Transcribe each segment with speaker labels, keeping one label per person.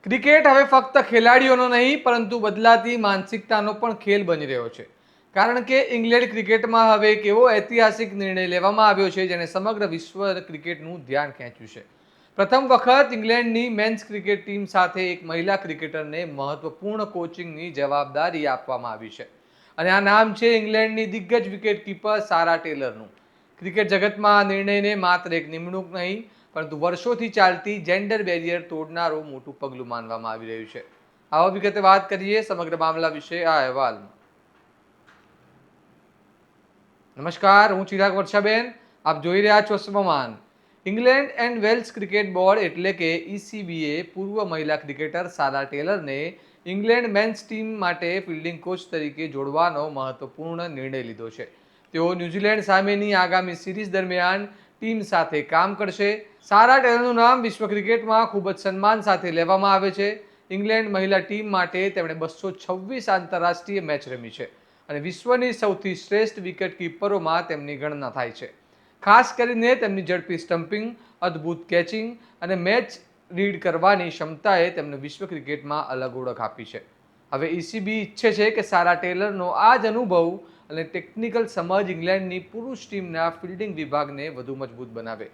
Speaker 1: Cricket હવે ફક્ત ખેલાડીઓનો નહીં પરંતુ બદલાતી માનસિકતાનો પણ ખેલ બની રહ્યો છે. કારણ કે ઇંગ્લેન્ડ ક્રિકેટમાં હવે એક એવો ઐતિહાસિક નિર્ણય લેવામાં આવ્યો છે જેને સમગ્ર વિશ્વ ક્રિકેટનું ધ્યાન ખેંચ્યું છે. પ્રથમ વખત ઇંગ્લેન્ડની મેન્સ ક્રિકેટ ટીમ સાથે એક મહિલા ક્રિકેટરને મહત્વપૂર્ણ કોચિંગની જવાબદારી આપવામાં આવી છે. અને આ નામ છે ઇંગ્લેન્ડની દિગ્ગજ વિકેટ કીપર સારા ટેલરનું. ક્રિકેટ જગતમાં આ નિર્ણયને માત્ર એક નિમણૂક નહીં પરંતુ વર્ષોથી ચાલતી જેન્ડર બેરિયર તોડનારું મોટું પગલું માનવામાં આવી રહ્યું છે. આવો વિગતે વાત કરીએ સમગ્ર મામલા વિશે આ અહેવાલમાં. નમસ્કાર, હું ચિરાગ વર્ષાબેન. આપ જોઈ રહ્યા છો સમાન. England and Wales cricket board એટલે કે ECBએ પૂર્વ મહિલા ક્રિકેટર સારા ટેલરને ઇંગ્લેન્ડ મેન્સ ટીમ માટે ફિલ્ડિંગ કોચ તરીકે જોડવાનો મહત્વપૂર્ણ નિર્ણય લીધો છે. તેઓ ન્યૂઝીલેન્ડ સામેની આગામી સિરીઝ દરમિયાન ટીમ સાથે કામ કરશે. સારા ટેલરનું નામ વિશ્વ ક્રિકેટમાં ખૂબ જ સન્માન સાથે લેવામાં આવે છે. ઇંગ્લેન્ડ મહિલા ટીમ માટે તેમણે 226 આંતરરાષ્ટ્રીય મેચ રમી છે અને વિશ્વની સૌથી શ્રેષ્ઠ વિકેટ કીપરોમાં તેમની ગણના થાય છે. ખાસ કરીને તેમની ઝડપી સ્ટમ્પિંગ, અદ્ભુત કેચિંગ અને મેચ રીડ કરવાની ક્ષમતાએ તેમને વિશ્વ ક્રિકેટમાં અલગ ઓળખ આપી છે. હવે ECB ઈચ્છે છે કે સારા ટેલરનો આ જ અનુભવ અને ટેકનિકલ સમજ ઇંગ્લેન્ડની પુરુષ ટીમના ફિલ્ડિંગ વિભાગને વધુ મજબૂત બનાવે.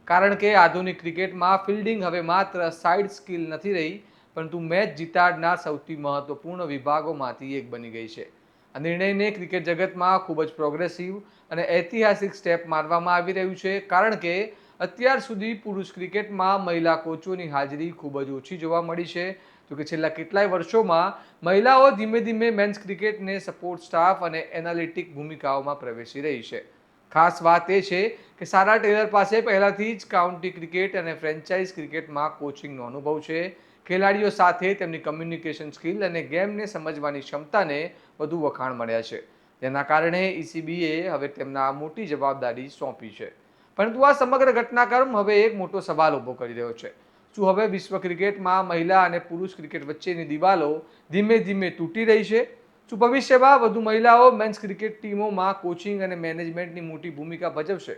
Speaker 1: કારણ કે આધુનિક ક્રિકેટમાં ફિલ્ડિંગ હવે માત્ર સાઇડ સ્કિલ નથી રહી પરંતુ મેચ જીતાડનાર સૌથી મહત્વપૂર્ણ વિભાગોમાંથી એક બની ગઈ છે. આ નિર્ણયને ક્રિકેટ જગતમાં ખૂબ જ પ્રોગ્રેસિવ અને ઐતિહાસિક સ્ટેપ માનવામાં આવી રહ્યું છે કારણ કે અત્યાર સુધી પુરુષ ક્રિકેટમાં મહિલા કોચોની હાજરી ખૂબ જ ઓછી જોવા મળી છે. તો કે છેલ્લા કેટલાય વર્ષોમાં મહિલાઓ ધીમે ધીમે મેન્સ ક્રિકેટને સપોર્ટ સ્ટાફ અને એનાલિટિક ભૂમિકાઓમાં પ્રવેશી રહી છે. ખાસ વાત એ છે કે સારા ટેલર પાસે પહેલાથી જ કાઉન્ટી ક્રિકેટ અને ફ્રેન્ચાઇઝ ક્રિકેટમાં કોચિંગનો અનુભવ છે. ખેલાડીઓ સાથે તેમની કમ્યુનિકેશન સ્કિલ અને ગેમને સમજવાની ક્ષમતાને વધુ વખાણ મળ્યા છે, જેના કારણે ECBએ હવે તેમના મોટી જવાબદારી સોંપી છે. પરંતુ આ સમગ્ર ઘટનાક્રમ હવે એક મોટો સવાલ ઊભો કરી રહ્યો છે. શું હવે વિશ્વ ક્રિકેટમાં મહિલા અને પુરુષ ક્રિકેટ વચ્ચેની દિવાલો ધીમે ધીમે તૂટી રહી છે? શું ભવિષ્યમાં વધુ મહિલાઓ મેન્સ ક્રિકેટ ટીમોમાં કોચિંગ અને મેનેજમેન્ટની મોટી ભૂમિકા ભજવશે?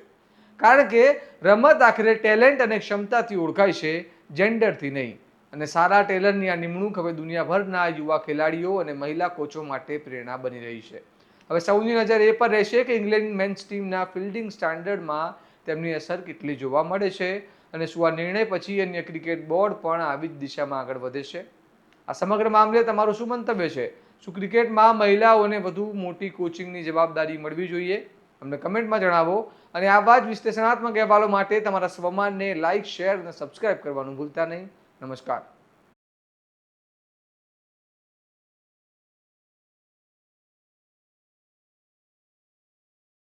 Speaker 1: કારણ કે રમત આખરે ટેલેન્ટ અને ક્ષમતાથી ઓળખાય છે, જેન્ડરથી નહીં. અને સારા ટેલરની આ નિમણૂક હવે દુનિયાભરના યુવા ખેલાડીઓ અને મહિલા કોચો માટે પ્રેરણા બની રહી છે. હવે સૌની નજર એ પર રહેશે કે ઇંગ્લેન્ડ મેન્સ ટીમના ફિલ્ડિંગ સ્ટાન્ડર્ડમાં તેમની અસર કેટલી જોવા મળે છે અને શું આ નિર્ણય પછી અન્ય ક્રિકેટ બોર્ડ પણ આવી જ દિશામાં આગળ વધે છે? આ સમગ્ર મામલે તમારું શું મંતવ્ય છે? શું ક્રિકેટમાં મહિલાઓને વધુ મોટી કોચિંગની જવાબદારી મળવી જોઈએ? અમને કમેન્ટમાં જણાવો અને આવા જ વિશ્લેષણાત્મક અહેવાલો માટે તમારા સ્વમાનને લાઇક, શેર અને સબસ્ક્રાઇબ કરવાનું ભૂલતા નહીં. નમસ્કાર.